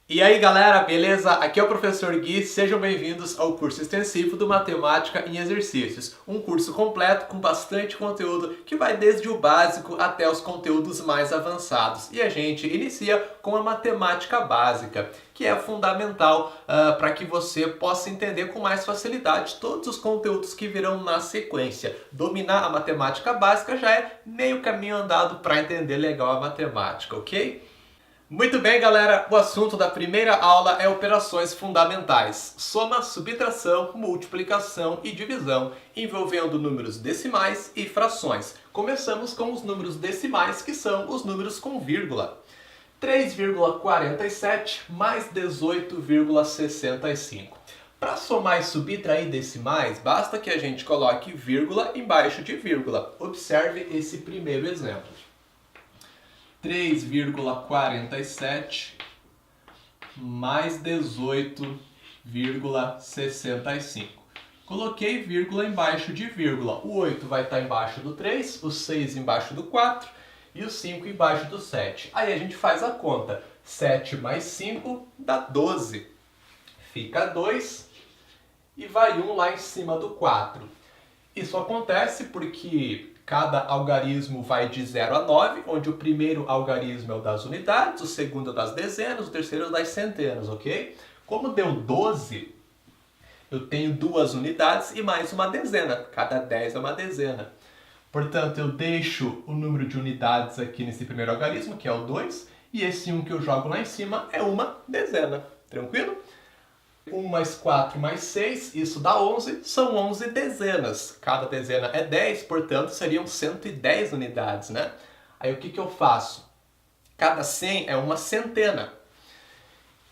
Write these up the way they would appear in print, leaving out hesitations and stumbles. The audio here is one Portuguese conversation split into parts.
E aí galera, beleza? Aqui é o professor Gui, sejam bem-vindos ao curso extensivo do Matemática em Exercícios. Um curso completo com bastante conteúdo que vai desde o básico até os conteúdos mais avançados. E a gente inicia com a matemática básica, que é fundamental para que você possa entender com mais facilidade todos os conteúdos que virão na sequência. Dominar a matemática básica já é meio caminho andado para entender legal a matemática, ok? Muito bem, galera, o assunto da primeira aula é operações fundamentais. Soma, subtração, multiplicação e divisão, envolvendo números decimais e frações. Começamos com os números decimais, que são os números com vírgula. 3,47 mais 18,65. Para somar e subtrair decimais, basta que a gente coloque vírgula embaixo de vírgula. Observe esse primeiro exemplo. 3,47 mais 18,65. Coloquei vírgula embaixo de vírgula. O 8 vai estar embaixo do 3, o 6 embaixo do 4 e o 5 embaixo do 7. Aí a gente faz a conta. 7 mais 5 dá 12. Fica 2 e vai 1 lá em cima do 4. Isso acontece porque cada algarismo vai de 0 a 9, onde o primeiro algarismo é o das unidades, o segundo é o das dezenas, o terceiro é o das centenas, ok? Como deu 12, eu tenho duas unidades e mais uma dezena. Cada 10 é uma dezena. Portanto, eu deixo o número de unidades aqui nesse primeiro algarismo, que é o 2, e esse 1 que eu jogo lá em cima é uma dezena. Tranquilo? 1 mais 4 mais 6, isso dá 11, são 11 dezenas. Cada dezena é 10, portanto seriam 110 unidades, né? Aí o que eu faço? Cada 100 é uma centena.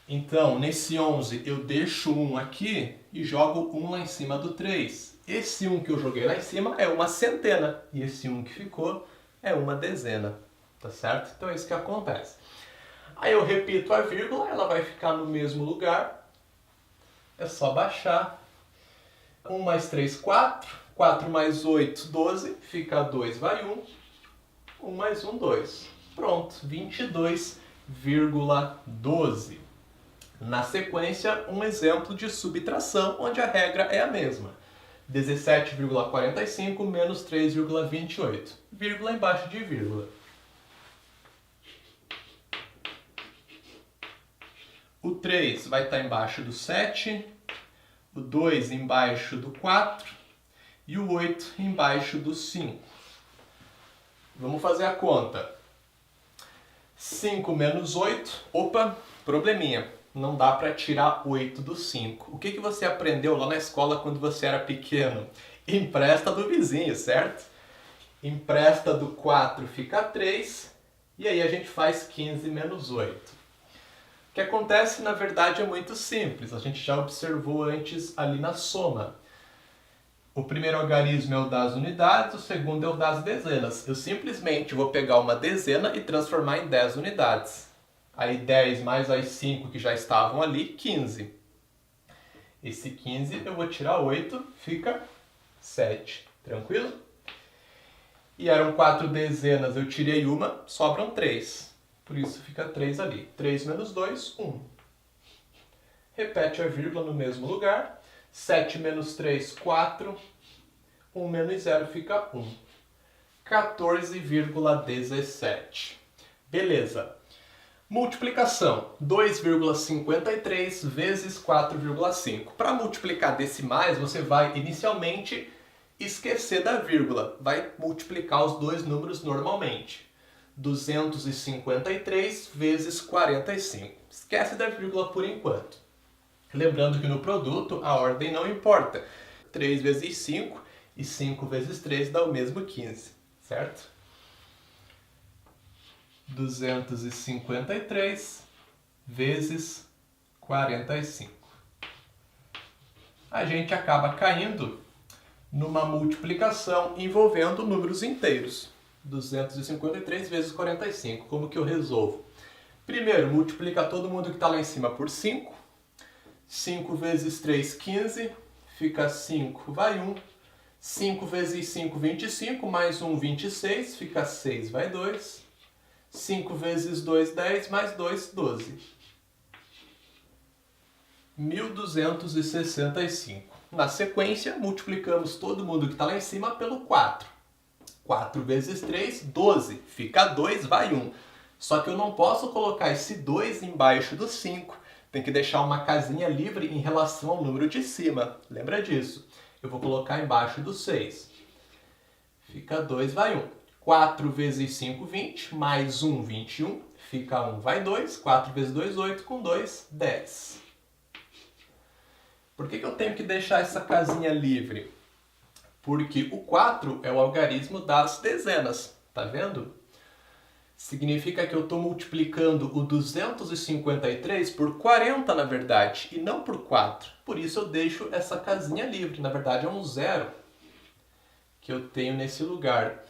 Então, nesse 11 eu deixo 1 aqui e jogo 1 lá em cima do 3. Esse 1 que eu joguei lá em cima é uma centena. E esse 1 que ficou é uma dezena. Tá certo? Então é isso que acontece. Aí eu repito a vírgula, ela vai ficar no mesmo lugar. É só baixar. 1 mais 3, 4. 4 mais 8, 12. Fica 2, vai 1. 1 mais 1, 2. Pronto, 22,12. Na sequência, um exemplo de subtração, onde a regra é a mesma. 17,45 menos 3,28. Vírgula embaixo de vírgula. O 3 vai estar embaixo do 7, o 2 embaixo do 4 e o 8 embaixo do 5. Vamos fazer a conta. 5 menos 8, opa, probleminha. Não dá para tirar 8 do 5. O que você aprendeu lá na escola quando você era pequeno? Empresta do vizinho, certo? Empresta do 4 fica 3, e aí a gente faz 15 menos 8. O que acontece, na verdade, é muito simples. A gente já observou antes ali na soma. O primeiro algarismo é o das unidades, o segundo é o das dezenas. Eu simplesmente vou pegar uma dezena e transformar em 10 unidades. Aí 10 mais as 5 que já estavam ali, 15. Esse 15 eu vou tirar 8, fica 7. Tranquilo? E eram 4 dezenas, eu tirei uma, sobram 3. Por isso fica 3 ali. 3 menos 2, 1. Repete a vírgula no mesmo lugar. 7 menos 3, 4. 1 menos 0 fica 1. 14,17. Beleza. Multiplicação. 2,53 vezes 4,5. Para multiplicar decimais, você vai inicialmente esquecer da vírgula. Vai multiplicar os dois números normalmente. 253 vezes 45. Esquece da vírgula por enquanto. Lembrando que no produto a ordem não importa. 3 vezes 5 e 5 vezes 3 dá o mesmo 15, certo? 253 vezes 45. A gente acaba caindo numa multiplicação envolvendo números inteiros. 253 vezes 45. Como que eu resolvo? Primeiro, multiplica todo mundo que está lá em cima por 5. 5 vezes 3, 15. Fica 5, vai 1. 5 vezes 5, 25. Mais 1, 26. Fica 6, vai 2. 5 vezes 2, 10. Mais 2, 12. 1.265. Na sequência, multiplicamos todo mundo que está lá em cima pelo 4. 4 vezes 3, 12. Fica 2, vai 1. Só que eu não posso colocar esse 2 embaixo do 5. Tem que deixar uma casinha livre em relação ao número de cima. Lembra disso? Eu vou colocar embaixo do 6. Fica 2, vai 1. 4 vezes 5, 20. Mais 1, 21. Fica 1, vai 2. 4 vezes 2, 8. Com 2, 10. Por que eu tenho que deixar essa casinha livre? Porque o 4 é o algarismo das dezenas. Tá vendo? Significa que eu estou multiplicando o 253 por 40, na verdade, e não por 4. Por isso eu deixo essa casinha livre. Na verdade, é um 0 que eu tenho nesse lugar.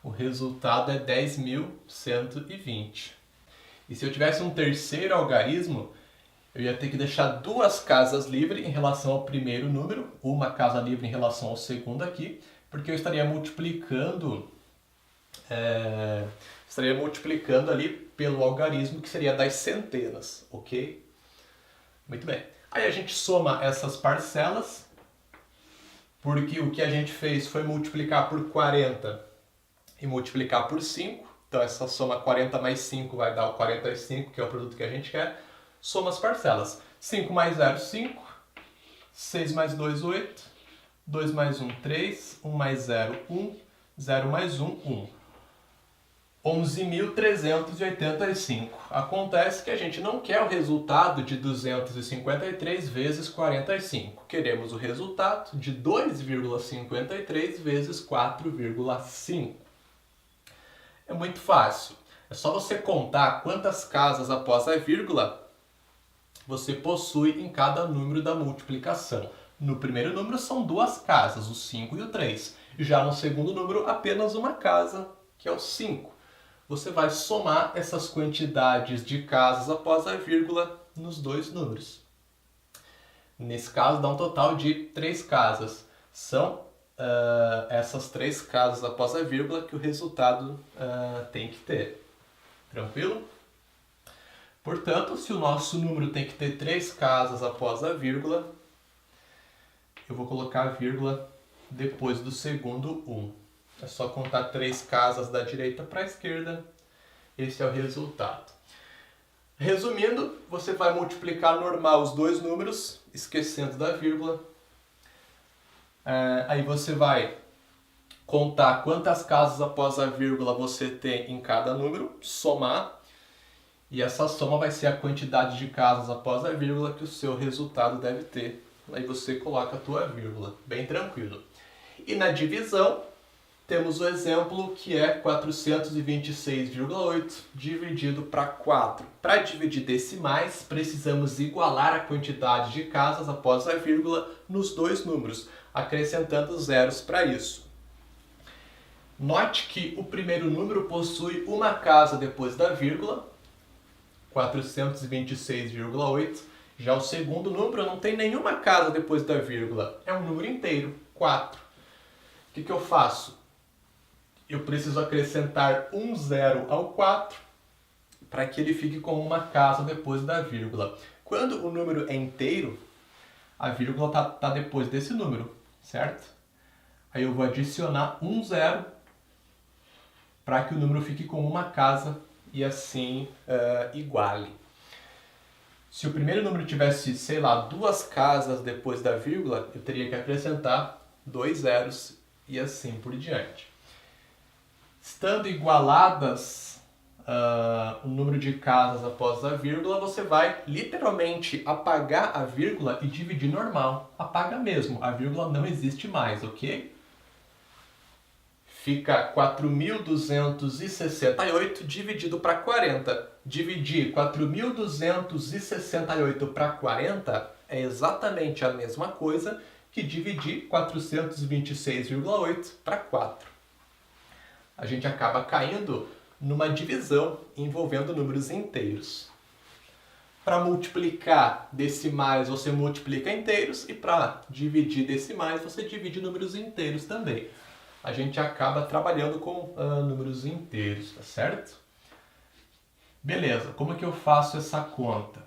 O resultado é 10.120. E se eu tivesse um terceiro algarismo, eu ia ter que deixar duas casas livres em relação ao primeiro número, uma casa livre em relação ao segundo aqui, porque eu estaria multiplicando ali pelo algarismo que seria das centenas, ok? Muito bem. Aí a gente soma essas parcelas, porque o que a gente fez foi multiplicar por 40 e multiplicar por 5. Então essa soma 40 mais 5 vai dar o 45, que é o produto que a gente quer. Soma as parcelas. 5 mais 0, 5. 6 mais 2, 8. 2 mais 1, 3. 1 mais 0, 1. 0 mais 1, 1. 11.385. Acontece que a gente não quer o resultado de 253 vezes 45. Queremos o resultado de 2,53 vezes 4,5. É muito fácil. É só você contar quantas casas após a vírgula você possui em cada número da multiplicação. No primeiro número são duas casas, o 5 e o 3. Já no segundo número, apenas uma casa, que é o 5. Você vai somar essas quantidades de casas após a vírgula nos dois números. Nesse caso, dá um total de 3 casas. São essas 3 casas após a vírgula que o resultado tem que ter. Tranquilo? Portanto, se o nosso número tem que ter 3 casas após a vírgula, eu vou colocar a vírgula depois do segundo 1. É só contar 3 casas da direita para a esquerda. Esse é o resultado. Resumindo, você vai multiplicar normal os dois números, esquecendo da vírgula. Aí você vai contar quantas casas após a vírgula você tem em cada número, somar. E essa soma vai ser a quantidade de casas após a vírgula que o seu resultado deve ter. Aí você coloca a tua vírgula, bem tranquilo. E na divisão, temos o exemplo que é 426,8 dividido para 4. Para dividir decimais, precisamos igualar a quantidade de casas após a vírgula nos dois números, acrescentando zeros para isso. Note que o primeiro número possui uma casa depois da vírgula, 426,8. Já o segundo número não tem nenhuma casa depois da vírgula, é um número inteiro, 4. O que eu faço? Eu preciso acrescentar um zero ao 4 para que ele fique com uma casa depois da vírgula. Quando o número é inteiro, a vírgula está depois desse número, certo? Aí eu vou adicionar um zero para que o número fique com uma casa e assim iguale. Se o primeiro número tivesse, sei lá, duas casas depois da vírgula, eu teria que acrescentar 2 zeros e assim por diante. Estando igualadas o número de casas após a vírgula, você vai literalmente apagar a vírgula e dividir normal. Apaga mesmo, a vírgula não existe mais, ok? Fica 4.268 dividido para 40. Dividir 4.268 para 40 é exatamente a mesma coisa que dividir 426,8 para 4. A gente acaba caindo numa divisão envolvendo números inteiros. Para multiplicar decimais, você multiplica inteiros, e para dividir decimais, você divide números inteiros também. A gente acaba trabalhando com números inteiros, tá certo? Beleza, como é que eu faço essa conta?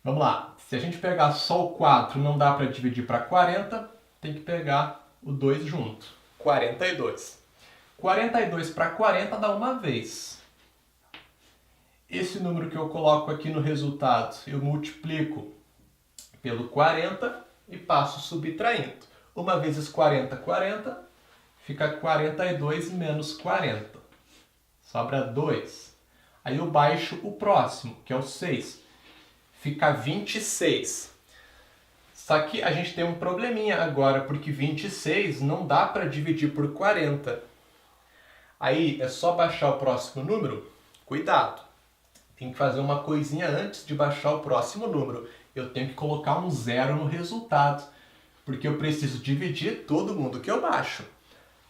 Vamos lá. Se a gente pegar só o 4 não dá para dividir para 40, tem que pegar o 2 junto. 42. 42 para 40 dá uma vez. Esse número que eu coloco aqui no resultado, eu multiplico pelo 40 e passo subtraindo. 1 vezes 40, 40, fica 42 menos 40. Sobra 2. Aí eu baixo o próximo, que é o 6. Fica 26. Só que a gente tem um probleminha agora, porque 26 não dá para dividir por 40. Aí é só baixar o próximo número? Cuidado! Tem que fazer uma coisinha antes de baixar o próximo número. Eu tenho que colocar um 0 no resultado, porque eu preciso dividir todo mundo que eu baixo.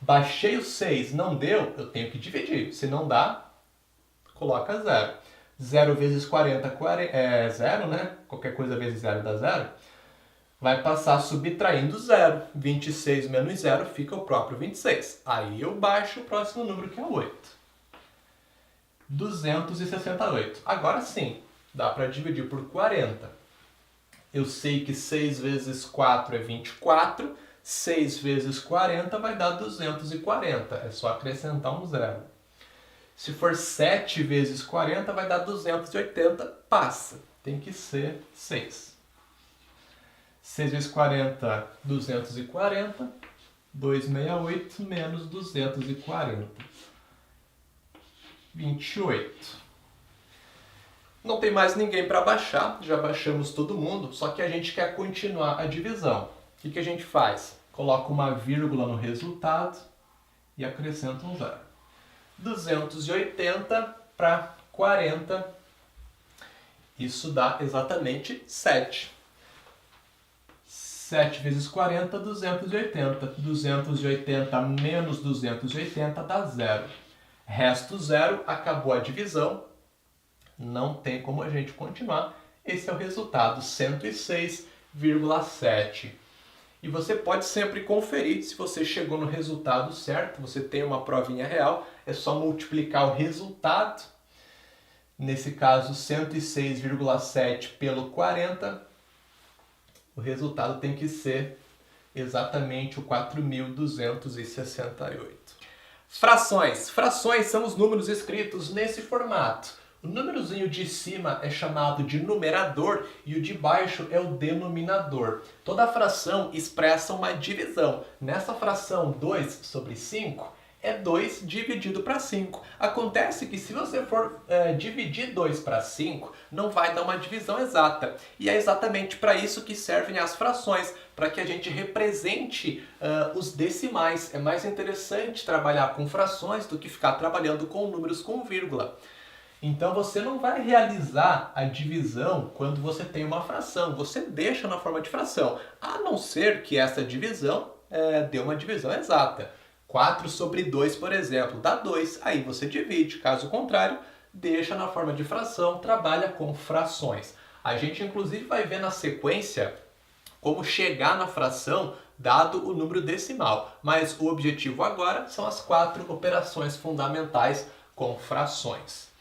Baixei o 6, não deu, eu tenho que dividir. Se não dá, coloca 0. 0 vezes 40 é 0, né? Qualquer coisa vezes 0 dá 0. Vai passar subtraindo 0. 26 menos 0 fica o próprio 26. Aí eu baixo o próximo número, que é 8. 268. Agora sim, dá para dividir por 40. Eu sei que 6 vezes 4 é 24. 6 vezes 40 vai dar 240. É só acrescentar um 0. Se for 7 vezes 40 vai dar 280. Passa. Tem que ser 6. 6 vezes 40, 240. 268 menos 240. 28. Não tem mais ninguém para baixar, já baixamos todo mundo, só que a gente quer continuar a divisão. O que a gente faz? Coloca uma vírgula no resultado e acrescenta um 0. 280 para 40, isso dá exatamente 7. 7 vezes 40, 280. 280 menos 280 dá 0. Resto 0, acabou a divisão, não tem como a gente continuar. Esse é o resultado, 106,7. E você pode sempre conferir se você chegou no resultado certo, você tem uma provinha real, é só multiplicar o resultado, nesse caso 106,7 pelo 40, o resultado tem que ser exatamente o 4.268. Frações. Frações são os números escritos nesse formato. O númerozinho de cima é chamado de numerador e o de baixo é o denominador. Toda fração expressa uma divisão. Nessa fração 2 sobre 5 é 2 dividido para 5. Acontece que se você for dividir 2 para 5, não vai dar uma divisão exata. E é exatamente para isso que servem as frações, para que a gente represente os decimais. É mais interessante trabalhar com frações do que ficar trabalhando com números com vírgula. Então você não vai realizar a divisão quando você tem uma fração, você deixa na forma de fração, a não ser que essa divisão dê uma divisão exata. 4 sobre 2, por exemplo, dá 2, aí você divide. Caso contrário, deixa na forma de fração, trabalha com frações. A gente inclusive vai ver na sequência como chegar na fração dado o número decimal, mas o objetivo agora são as 4 operações fundamentais com frações.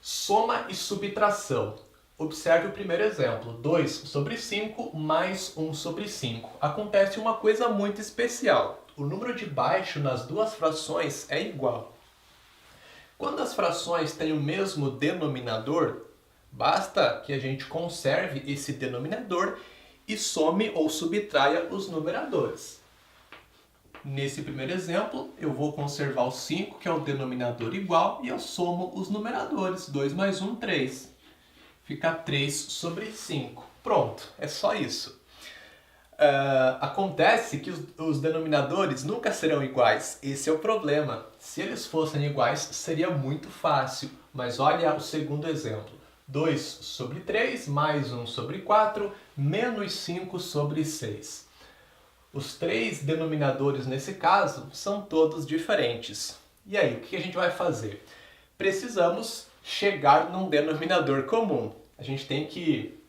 Soma e subtração. Observe o primeiro exemplo, 2 sobre 5 mais 1 sobre 5. Acontece uma coisa muito especial. O número de baixo nas duas frações é igual. Quando as frações têm o mesmo denominador, basta que a gente conserve esse denominador e some ou subtraia os numeradores. Nesse primeiro exemplo, eu vou conservar o 5, que é o denominador igual, e eu somo os numeradores. 2 mais 1, 3. Fica 3 sobre 5. Pronto, é só isso. Acontece que os denominadores nunca serão iguais. Esse é o problema. Se eles fossem iguais, seria muito fácil. Mas olha o segundo exemplo. 2 sobre 3 mais 1 sobre 4 menos 5 sobre 6. Os 3 denominadores nesse caso são todos diferentes. E aí, o que a gente vai fazer? Precisamos chegar num denominador comum. A gente tem que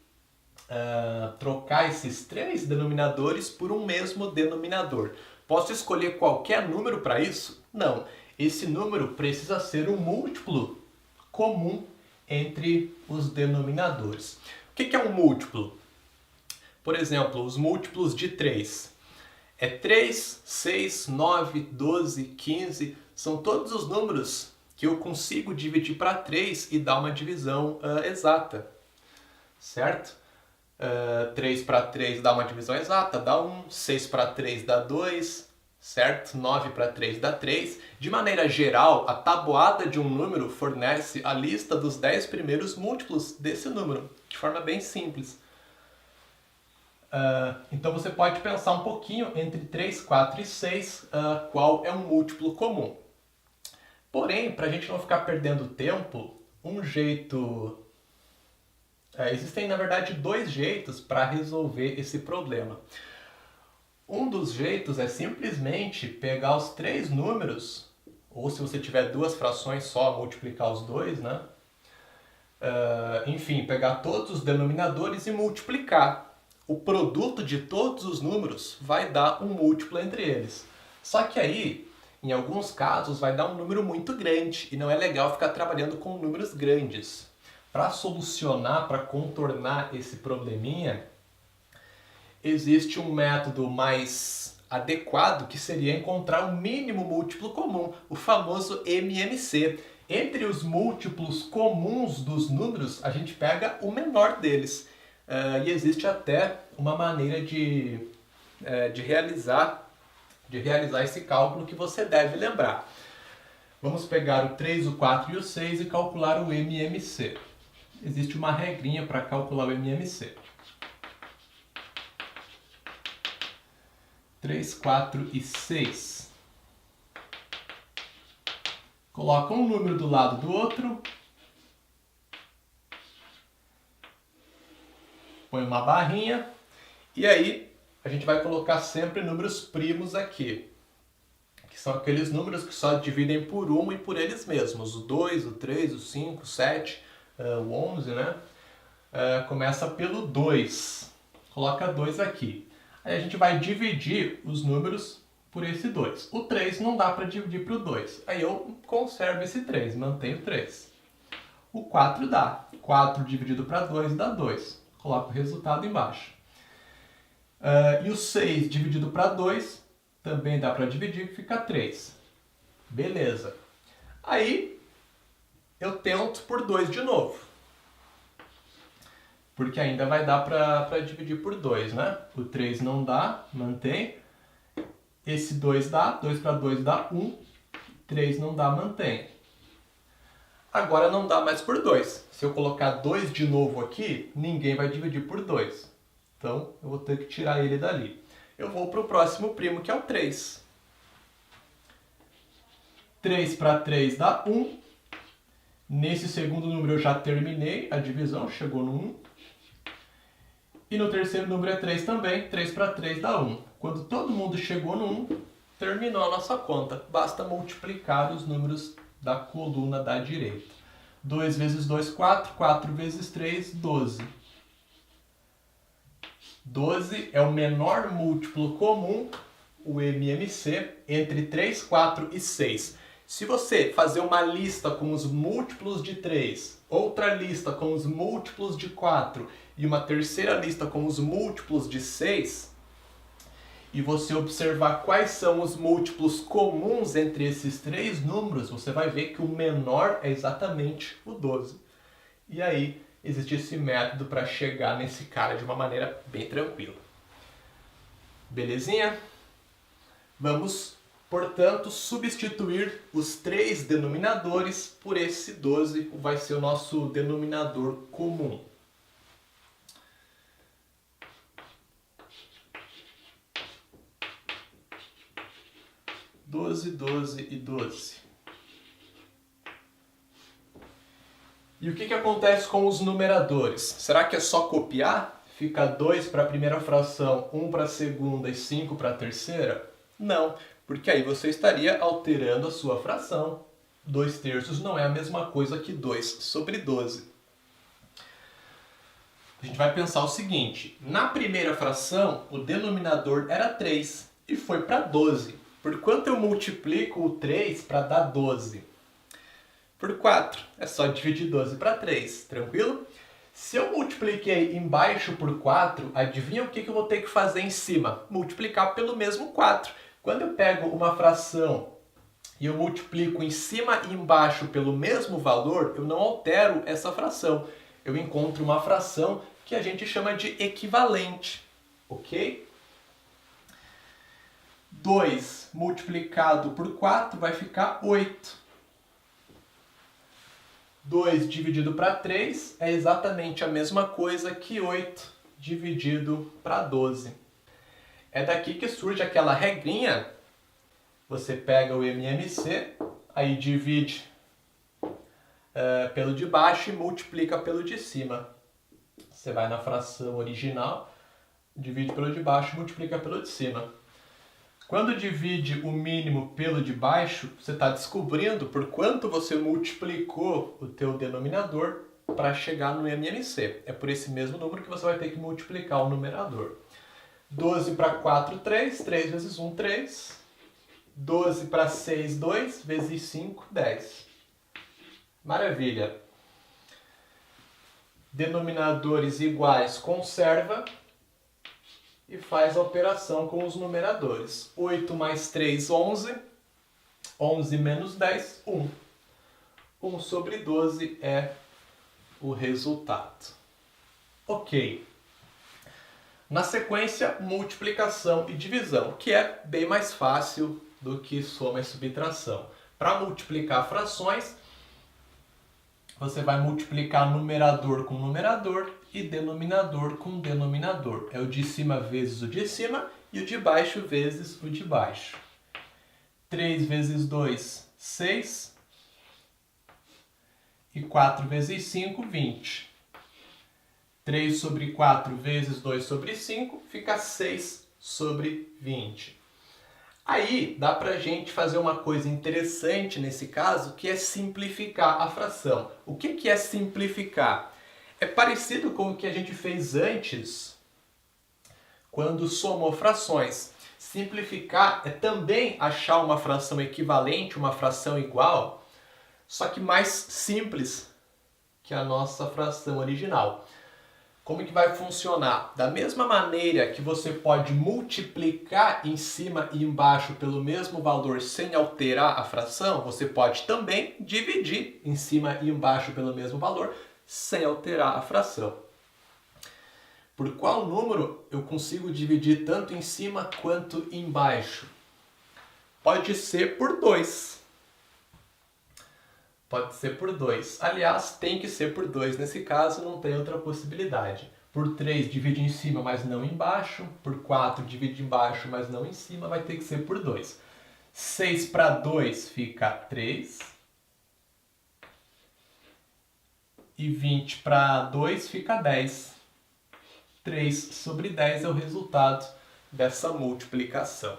trocar esses 3 denominadores por um mesmo denominador. Posso escolher qualquer número para isso? Não. Esse número precisa ser um múltiplo comum entre os denominadores. O que é um múltiplo? Por exemplo, os múltiplos de 3. É 3, 6, 9, 12, 15. São todos os números que eu consigo dividir para 3 e dar uma divisão exata. Certo? 3 para 3 dá uma divisão exata, dá 1. 6 para 3 dá 2. Certo? 9 para 3 dá 3. De maneira geral, a tabuada de um número fornece a lista dos 10 primeiros múltiplos desse número, de forma bem simples. Então você pode pensar um pouquinho entre 3, 4 e 6, qual é um múltiplo comum. Porém, para a gente não ficar perdendo tempo, um jeito... existem, na verdade, 2 jeitos para resolver esse problema. Um dos jeitos é simplesmente pegar os 3 números, ou se você tiver 2 frações só, multiplicar os 2, né? Enfim, pegar todos os denominadores e multiplicar. O produto de todos os números vai dar um múltiplo entre eles. Só que aí, em alguns casos, vai dar um número muito grande e não é legal ficar trabalhando com números grandes. Para solucionar, para contornar esse probleminha, existe um método mais adequado que seria encontrar o mínimo múltiplo comum, o famoso MMC. Entre os múltiplos comuns dos números, a gente pega o menor deles. E existe até uma maneira de realizar esse cálculo que você deve lembrar. Vamos pegar o 3, o 4 e o 6 e calcular o MMC. Existe uma regrinha para calcular o MMC. 3, 4 e 6. Coloca um número do lado do outro. Põe uma barrinha. E aí, a gente vai colocar sempre números primos aqui. Que são aqueles números que só dividem por 1 e por eles mesmos. O 2, o 3, o 5, o 7, o 11, né? Começa pelo 2. Coloca 2 aqui. Aí a gente vai dividir os números por esse 2. O 3 não dá para dividir para o 2. Aí eu conservo esse 3, mantenho 3. O 4 dá. 4 dividido para 2 dá 2. Coloco o resultado embaixo. E o 6 dividido para 2 também dá para dividir, fica 3. Beleza. Aí eu tento por 2 de novo. Porque ainda vai dar para dividir por 2, né? O 3 não dá, mantém. Esse 2 dá, 2 para 2 dá 1. 3 não dá, mantém. Agora não dá mais por 2. Se eu colocar 2 de novo aqui, ninguém vai dividir por 2. Então eu vou ter que tirar ele dali. Eu vou para o próximo primo, que é o 3. 3 para 3 dá 1. Nesse segundo número eu já terminei a divisão, chegou no 1. E no terceiro número é 3 também, 3 para 3 dá 1. Quando todo mundo chegou no 1, terminou a nossa conta. Basta multiplicar os números da coluna da direita. 2 vezes 2, 4. 4 vezes 3, 12. 12 é o menor múltiplo comum, o MMC, entre 3, 4 e 6. Se você fazer uma lista com os múltiplos de 3, outra lista com os múltiplos de 4 e uma terceira lista com os múltiplos de 6, e você observar quais são os múltiplos comuns entre esses 3 números, você vai ver que o menor é exatamente o 12. E aí existe esse método para chegar nesse cara de uma maneira bem tranquila. Belezinha? Vamos, portanto, substituir os 3 denominadores por esse 12, vai ser o nosso denominador comum. Doze, 12 e 12. E o que acontece com os numeradores? Será que é só copiar? Fica 2 para a primeira fração, 1 para a segunda e 5 para a terceira? Não, porque aí você estaria alterando a sua fração. 2/3 não é a mesma coisa que 2 sobre 12. A gente vai pensar o seguinte, na primeira fração o denominador era 3 e foi para 12. Por quanto eu multiplico o 3 para dar 12? Por 4. É só dividir 12 para 3, tranquilo? Se eu multipliquei embaixo por 4, adivinha o que eu vou ter que fazer em cima? Multiplicar pelo mesmo 4. Quando eu pego uma fração e eu multiplico em cima e embaixo pelo mesmo valor, eu não altero essa fração. Eu encontro uma fração que a gente chama de equivalente, ok? 2 multiplicado por 4 vai ficar 8. 2 dividido para 3 é exatamente a mesma coisa que 8 dividido para 12. É daqui que surge aquela regrinha. Você pega o MMC, aí divide pelo de baixo e multiplica pelo de cima. Você vai na fração original, divide pelo de baixo e multiplica pelo de cima. Quando divide o mínimo pelo de baixo, você está descobrindo por quanto você multiplicou o teu denominador para chegar no MMC. É por esse mesmo número que você vai ter que multiplicar o numerador. 12 para 4, 3. 3 vezes 1, 3. 12 para 6, 2. Vezes 5, 10. Maravilha. Denominadores iguais conserva e faz a operação com os numeradores. 8 mais 3, 11. 11 menos 10, 1. 1 sobre 12 é o resultado. Ok. Na sequência, multiplicação e divisão, que é bem mais fácil do que soma e subtração. Para multiplicar frações, você vai multiplicar numerador com numerador e denominador com denominador. É o de cima vezes o de cima e o de baixo vezes o de baixo. 3 vezes 2, 6. E 4 vezes 5, 20. 3 sobre 4 vezes 2 sobre 5 fica 6 sobre 20. Aí dá pra gente fazer uma coisa interessante nesse caso, que é simplificar a fração. O que é simplificar? É parecido com o que a gente fez antes, quando somou frações. Simplificar é também achar uma fração equivalente, uma fração igual, só que mais simples que a nossa fração original. Como que vai funcionar? Da mesma maneira que você pode multiplicar em cima e embaixo pelo mesmo valor sem alterar a fração, você pode também dividir em cima e embaixo pelo mesmo valor sem alterar a fração. Por qual número eu consigo dividir tanto em cima quanto embaixo? Pode ser por 2. Pode ser por 2. Aliás, tem que ser por 2. Nesse caso, não tem outra possibilidade. Por 3, divide em cima, mas não embaixo. Por 4, divide embaixo, mas não em cima. Vai ter que ser por 2. 6 para 2 fica 3. E 20 para 2 fica 10. 3 sobre 10 é o resultado dessa multiplicação.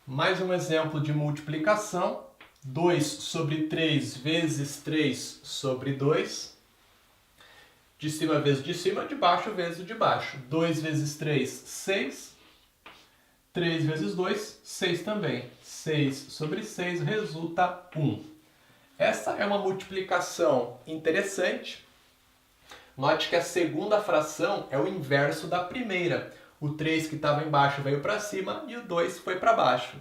Mais um exemplo de multiplicação. 2 sobre 3 vezes 3 sobre 2. De cima vezes de cima, de baixo vezes o de baixo. 2 vezes 3, 6. 3 vezes 2, 6 também. 6 sobre 6 resulta 1. Essa é uma multiplicação interessante. Note que a segunda fração é o inverso da primeira. O 3 que estava embaixo veio para cima e o 2 foi para baixo.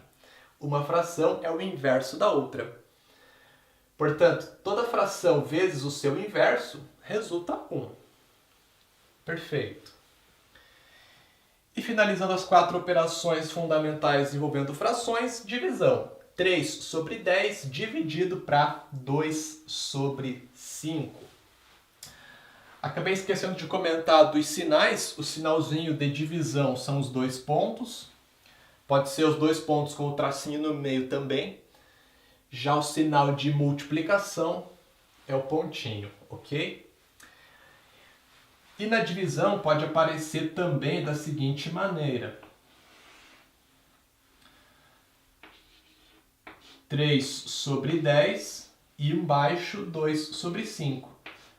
Uma fração é o inverso da outra. Portanto, toda fração vezes o seu inverso resulta 1. Perfeito. E finalizando as 4 operações fundamentais envolvendo frações, divisão. 3 sobre 10 dividido para 2 sobre 5. Acabei esquecendo de comentar dos sinais. O sinalzinho de divisão são os 2 pontos. Pode ser os 2 pontos com o tracinho no meio também. Já o sinal de multiplicação é o pontinho, ok? E na divisão pode aparecer também da seguinte maneira. 3 sobre 10 e embaixo 2 sobre 5.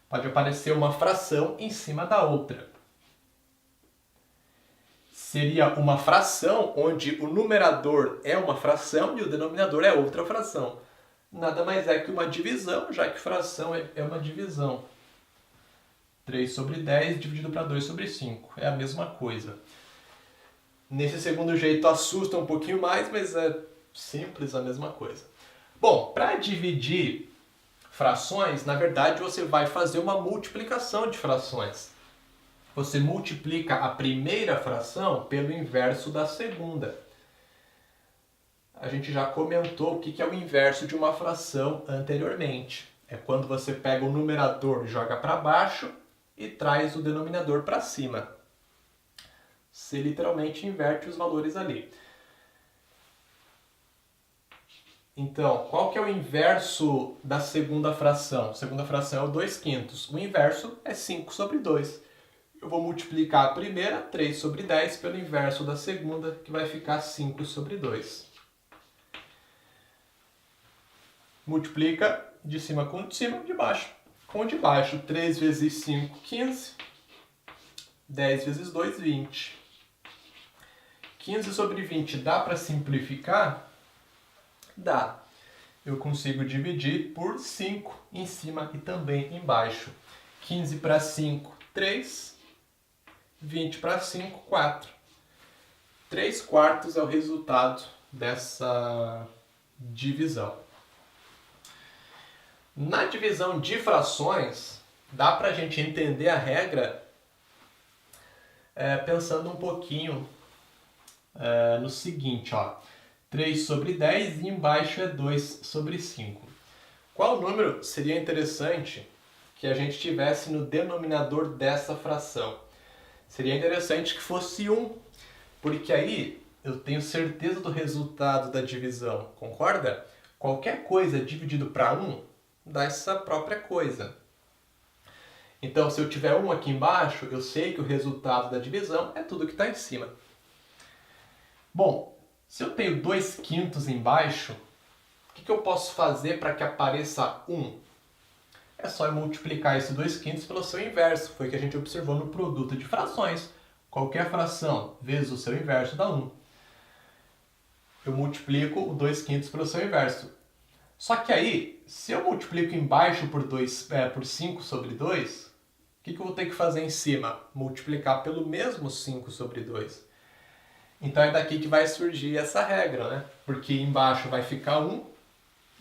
Pode aparecer uma fração em cima da outra. Seria uma fração onde o numerador é uma fração e o denominador é outra fração. Nada mais é que uma divisão, já que fração é uma divisão. 3 sobre 10 dividido para 2 sobre 5. É a mesma coisa. Nesse segundo jeito assusta um pouquinho mais, mas é simples a mesma coisa. Bom, para dividir frações, na verdade você vai fazer uma multiplicação de frações. Você multiplica a primeira fração pelo inverso da segunda. A gente já comentou o que é o inverso de uma fração anteriormente. É quando você pega o numerador, joga para baixo e traz o denominador para cima. Você literalmente inverte os valores ali. Então, qual que é o inverso da segunda fração? A segunda fração é o 2/5. O inverso é 5 sobre 2. Eu vou multiplicar a primeira, 3 sobre 10, pelo inverso da segunda, que vai ficar 5 sobre 2. Multiplica de cima com de cima, de baixo com de baixo. 3 vezes 5, 15. 10 vezes 2, 20. 15 sobre 20 dá para simplificar? Dá. Eu consigo dividir por 5 em cima e também embaixo. 15 para 5, 3. 20 para 5, 4. 3/4 é o resultado dessa divisão. Na divisão de frações, dá para a gente entender a regra pensando um pouquinho no seguinte, ó. 3 sobre 10 e embaixo é 2 sobre 5. Qual número seria interessante que a gente tivesse no denominador dessa fração? Seria interessante que fosse 1, porque aí eu tenho certeza do resultado da divisão, concorda? Qualquer coisa dividido para 1 dá essa própria coisa. Então, se eu tiver 1 aqui embaixo, eu sei que o resultado da divisão é tudo que está em cima. Bom, se eu tenho 2/5 embaixo, o que eu posso fazer para que apareça 1? É só eu multiplicar esse 2/5 pelo seu inverso. Foi o que a gente observou no produto de frações. Qualquer fração vezes o seu inverso dá 1. Eu multiplico o 2/5 pelo seu inverso. Só que aí, se eu multiplico embaixo por 5 sobre 2, o que eu vou ter que fazer em cima? Multiplicar pelo mesmo 5 sobre 2. Então é daqui que vai surgir essa regra, né? Porque embaixo vai ficar 1,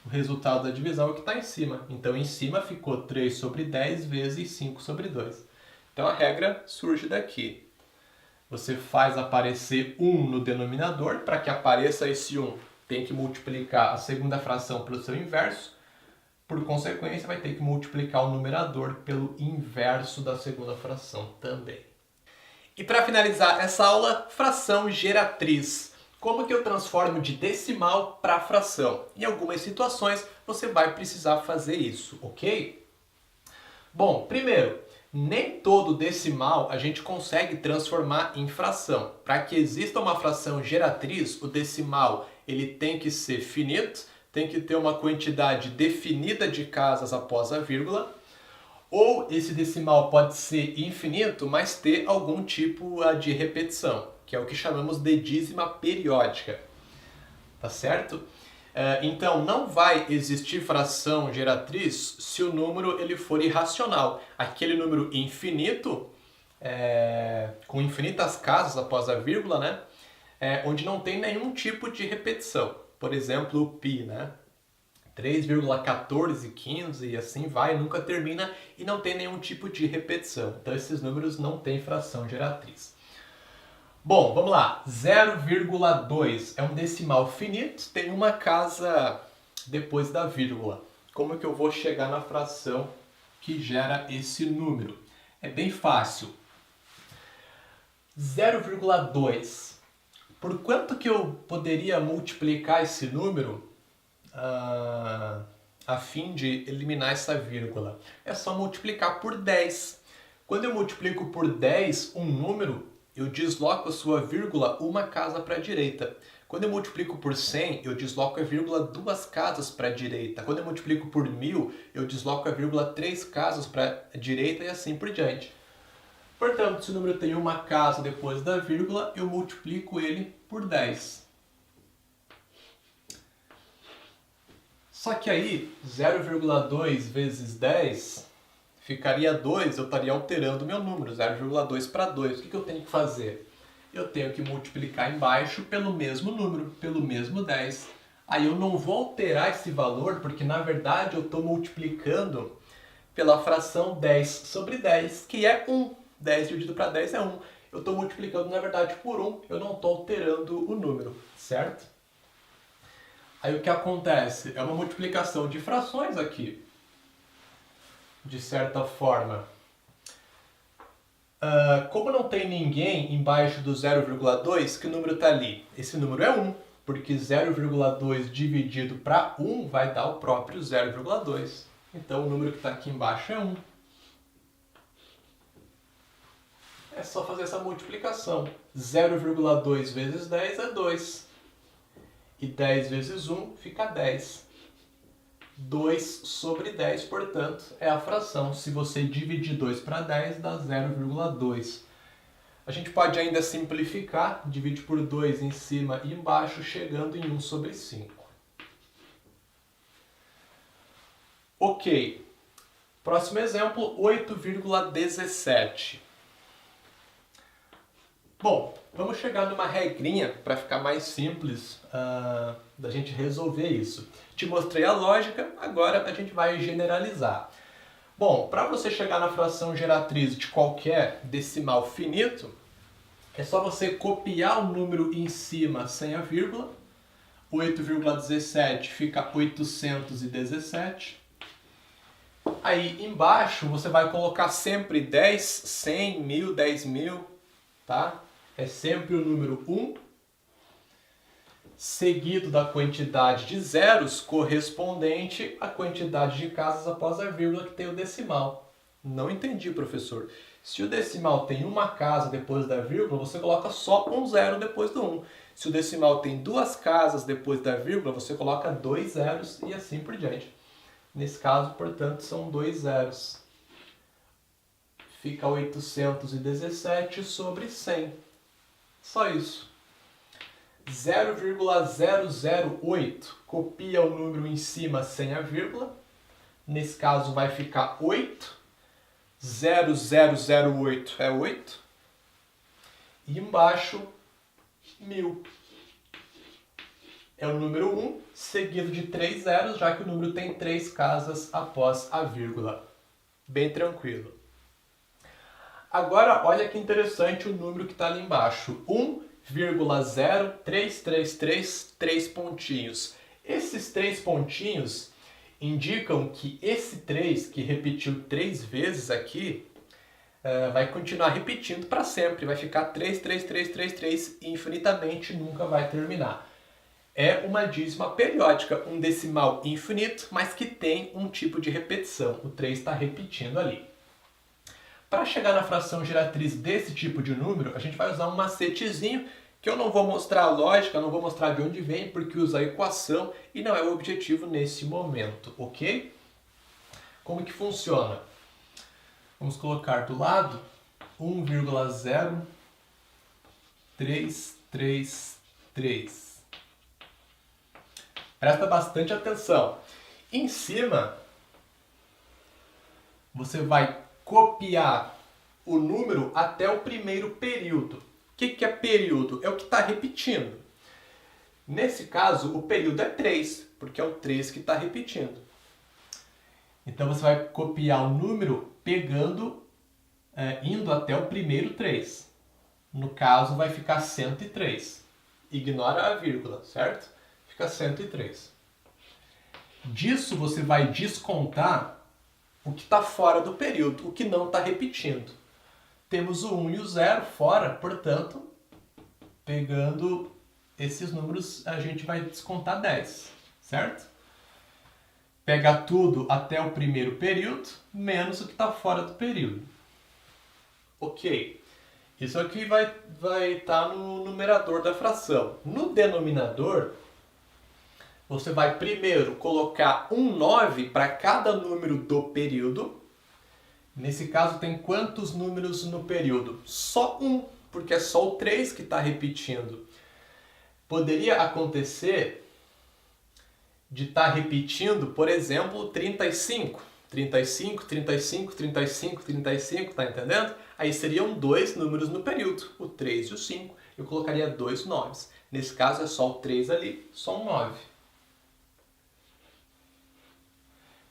o resultado da divisão é o que está em cima. Então em cima ficou 3 sobre 10 vezes 5 sobre 2. Então a regra surge daqui. Você faz aparecer 1 no denominador. Para que apareça esse 1, tem que multiplicar a segunda fração pelo seu inverso. Por consequência, vai ter que multiplicar o numerador pelo inverso da segunda fração também. E para finalizar essa aula, fração geratriz. Como que eu transformo de decimal para fração? Em algumas situações, você vai precisar fazer isso, ok? Bom, primeiro, nem todo decimal a gente consegue transformar em fração. Para que exista uma fração geratriz, o decimal ele tem que ser finito, tem que ter uma quantidade definida de casas após a vírgula, ou esse decimal pode ser infinito, mas ter algum tipo de repetição, que é o que chamamos de dízima periódica. Tá certo? Então, não vai existir fração geratriz se o número ele for irracional. Aquele número infinito, com infinitas casas após a vírgula, né? Onde não tem nenhum tipo de repetição. Por exemplo, o π, né? 3,1415 e assim vai, nunca termina e não tem nenhum tipo de repetição. Então esses números não têm fração geratriz. Bom, vamos lá. 0,2 é um decimal finito, tem uma casa depois da vírgula. Como que eu vou chegar na fração que gera esse número? É bem fácil. 0,2. Por quanto que eu poderia multiplicar esse número a fim de eliminar essa vírgula? É só multiplicar por 10. Quando eu multiplico por 10 um número, eu desloco a sua vírgula uma casa para a direita. Quando eu multiplico por 100, eu desloco a vírgula 2 casas para a direita. Quando eu multiplico por 1000, eu desloco a vírgula 3 casas para a direita e assim por diante. Portanto, se o número tem uma casa depois da vírgula, eu multiplico ele por 10. Só que aí, 0,2 vezes 10 ficaria 2, eu estaria alterando o meu número, 0,2 para 2. O que eu tenho que fazer? Eu tenho que multiplicar embaixo pelo mesmo número, pelo mesmo 10. Aí eu não vou alterar esse valor, porque na verdade eu estou multiplicando pela fração 10 sobre 10, que é 1. 10 dividido para 10 é 1. Eu estou multiplicando, na verdade, por 1, eu não estou alterando o número, certo? Aí o que acontece? É uma multiplicação de frações aqui, de certa forma. Como não tem ninguém embaixo do 0,2, que número está ali? Esse número é 1, porque 0,2 dividido para 1 vai dar o próprio 0,2. Então o número que está aqui embaixo é 1. É só fazer essa multiplicação. 0,2 vezes 10 é 2. E 10 vezes 1 fica 10. 2 sobre 10, portanto, é a fração. Se você dividir 2 para 10, dá 0,2. A gente pode ainda simplificar, divide por 2 em cima e embaixo, chegando em 1 sobre 5. Ok. Próximo exemplo, 8,17. Bom, vamos chegar numa regrinha para ficar mais simples da gente resolver isso. Te mostrei a lógica, agora a gente vai generalizar. Bom, para você chegar na fração geratriz de qualquer decimal finito, é só você copiar o número em cima sem a vírgula. 8,17 fica 817. Aí embaixo você vai colocar sempre 10, 100, 1000, 10.000, tá? É sempre o número 1, seguido da quantidade de zeros correspondente à quantidade de casas após a vírgula que tem o decimal. Não entendi, professor. Se o decimal tem uma casa depois da vírgula, você coloca só um zero depois do 1. Se o decimal tem duas casas depois da vírgula, você coloca 2 zeros e assim por diante. Nesse caso, portanto, são 2 zeros. Fica 817 sobre 100. Só isso. 0,008. Copia o número em cima sem a vírgula. Nesse caso vai ficar 8. 0008 é 8. E embaixo, 1000. É o número 1, seguido de 3 zeros, já que o número tem 3 casas após a vírgula. Bem tranquilo. Agora, olha que interessante o número que está ali embaixo. 1,0333, 3 pontinhos. Esses 3 pontinhos indicam que esse 3, que repetiu 3 vezes aqui, vai continuar repetindo para sempre. Vai ficar 3, 3, 3, 3, 3 infinitamente, nunca vai terminar. É uma dízima periódica, um decimal infinito, mas que tem um tipo de repetição. O 3 está repetindo ali. Para chegar na fração geratriz desse tipo de número, a gente vai usar um macetezinho que eu não vou mostrar a lógica, não vou mostrar de onde vem, porque usa a equação e não é o objetivo nesse momento, ok? Como que funciona? Vamos colocar do lado 1,0333. Presta bastante atenção. Em cima, você vai copiar o número até o primeiro período. O que é período? É o que está repetindo. Nesse caso, o período é 3, porque é o 3 que está repetindo. Então você vai copiar o número pegando, indo até o primeiro 3. No caso, vai ficar 103. Ignora a vírgula, certo? Fica 103. Disso você vai descontar o que está fora do período, o que não está repetindo. Temos o 1 e o 0 fora, portanto, pegando esses números, a gente vai descontar 10, certo? Pega tudo até o primeiro período, menos o que está fora do período. Ok. Isso aqui vai estar no numerador da fração. No denominador, você vai primeiro colocar um 9 para cada número do período. Nesse caso, tem quantos números no período? Só um, porque é só o 3 que está repetindo. Poderia acontecer de estar repetindo, por exemplo, 35. 35, 35, 35, 35, tá entendendo? Aí seriam dois números no período, o 3 e o 5. Eu colocaria dois 9s. Nesse caso é só o 3 ali, só um 9.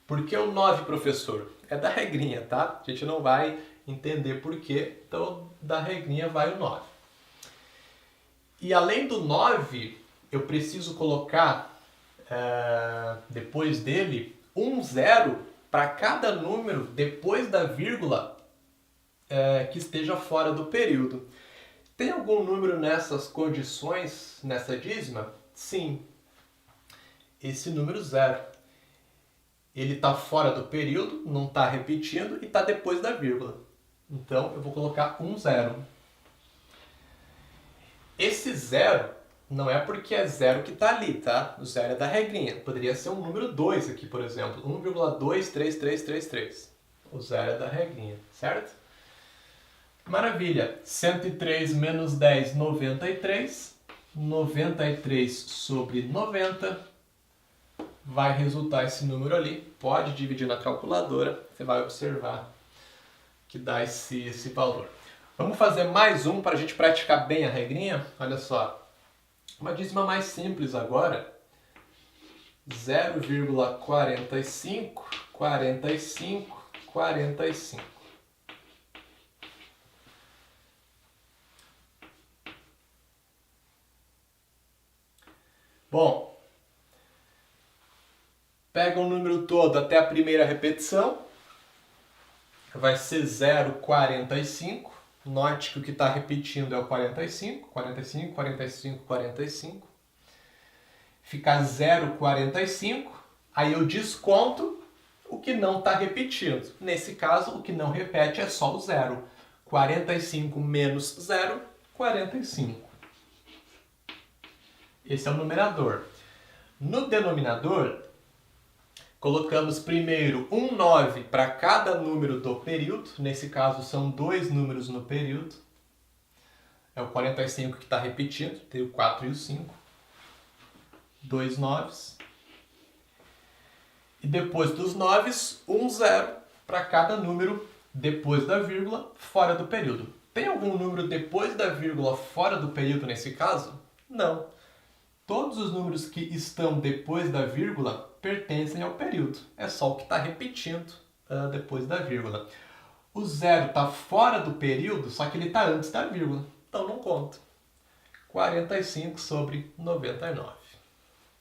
Por que o 9, professor? É da regrinha, tá? A gente não vai entender por quê, então da regrinha vai o 9. E além do 9, eu preciso colocar, depois dele, um 0 para cada número depois da vírgula que esteja fora do período. Tem algum número nessas condições, nessa dízima? Sim. Esse número 0. Ele está fora do período, não está repetindo e está depois da vírgula. Então, eu vou colocar um 0. Esse 0 não é porque é 0 que está ali, tá? O 0 é da regrinha. Poderia ser um número 2 aqui, por exemplo. 1,23333. O 0 é da regrinha, certo? Maravilha. 103 menos 10, 93. 93 sobre 90. Vai resultar esse número ali. Pode dividir na calculadora. Você vai observar que dá esse valor. Vamos fazer mais um para a gente praticar bem a regrinha? Olha só. Uma dízima mais simples agora. 0,45, 45, 45. Bom, pega o número todo até a primeira repetição. Vai ser 0,45. Note que o que está repetindo é o 45. 45, 45, 45. Fica 0,45. Aí eu desconto o que não está repetindo. Nesse caso, o que não repete é só o 0. 45 menos 0, 45. Esse é o numerador. No denominador, colocamos primeiro um 9 para cada número do período. Nesse caso, são dois números no período. É o 45 que está repetindo, tem o 4 e o 5. Dois 9s. E depois dos 9s, um 0 para cada número depois da vírgula, fora do período. Tem algum número depois da vírgula fora do período nesse caso? Não. Todos os números que estão depois da vírgula pertencem ao período. É só o que está repetindo depois da vírgula. O 0 está fora do período, só que ele está antes da vírgula. Então não conta. 45 sobre 99.